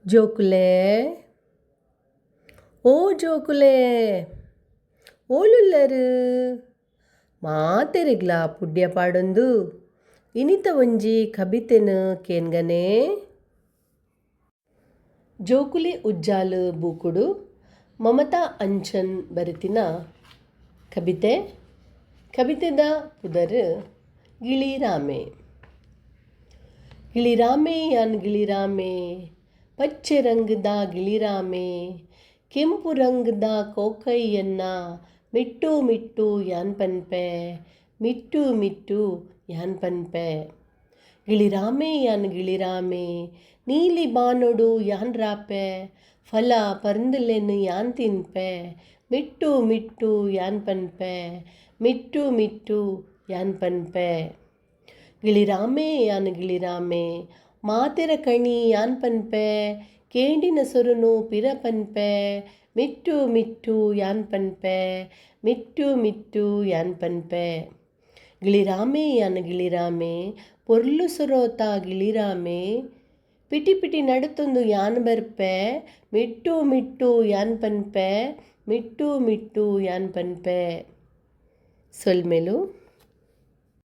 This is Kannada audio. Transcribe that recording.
ಜೋಕುಲೆ ಓ ಜೋಕುಲೆ ಓಲುಲ್ಲರು ಮಾತೆರೆಗ್ಲ ಪುಡ್ಯ ಪಾಡೊಂದು ಇನಿತ ಒಂಜಿ ಕಬಿತೆನ್ ಕೇನ್ಗನೆ. ಜೋಕುಲಿ ಉಜ್ಜಾಲು ಬೂಕುಡು ಮಮತಾ ಅಂಚನ್ ಬರೆತಿನ ಕಬಿತೆ. ಕಬಿತೆದ ಪುದರ್ ಗಿಳಿರಾಮೆ. ಗಿಳಿರಾಮೆ ಯಾನ್ ಗಿಳಿರಾಮೆ, ಪಚ್ಚೆ ರಂಗದ ಗಿಳಿರಾಮೆ, ಕೆಂಪು ರಂಗದ ಕೋಕೈಯನ್ನ ಮಿಟ್ಟು ಮಿಟ್ಟು ಯಾನ್ ಪನ್ಪೆ, ಮಿಟ್ಟು ಮಿಟ್ಟು ಯಾನ್ ಪನ್ಪೆ. ಗಿಳಿರಾಮೆ ಯಾನ್ ಗಿಳಿರಾಮೆ, ನೀಲಿ ಬಾನೊಡು ಯಾನ್ ರಾಪೆ, ಫಲ ಪರ್ಂದಲೆನ್ ಯಾನ್ ತಿನ್ಪೆ, ಮಿಟ್ಟು ಮಿಟ್ಟು ಯಾನ್ ಪನ್ಪೆ, ಮಿಟ್ಟು ಮಿಟ್ಟು ಯಾನ್ ಪನ್ಪೆ. ಗಿಳಿರಾಮೆ ಯಾನ್ ಗಿಳಿರಾಮೆ, ಮಾತೆರ ಕಣಿ ಯಾನ್ ಪನ್ಪೆ, ಕೇಂಡಿನ ಸೊರುನು ಪಿರ ಪನ್ಪೆ, ಮಿಟ್ಟು ಮಿಟ್ಟು ಯಾನ್ ಪನ್ಪೆ, ಮಿಟ್ಟು ಮಿಟ್ಟು ಯಾನ್ ಪನ್ಪೆ. ಗಿಳಿರಾಮೆ ಯಾನ್ ಗಿಳಿರಾಮೆ, ಪೊರ್ಲು ಸೊರೋತ ಗಿಳಿರಾಮೆ, ಪಿಟಿ ಪಿಟಿ ನಡುತ್ತೊಂದು ಯಾನ್ ಬರ್ಪೆ, ಮಿಟ್ಟು ಮಿಟ್ಟು ಯಾನ್ ಪನ್ಪೆ, ಮಿಟ್ಟು ಮಿಟ್ಟು ಯಾನ್ ಪನ್ಪೆ. ಸೊಲ್ಮೆಲು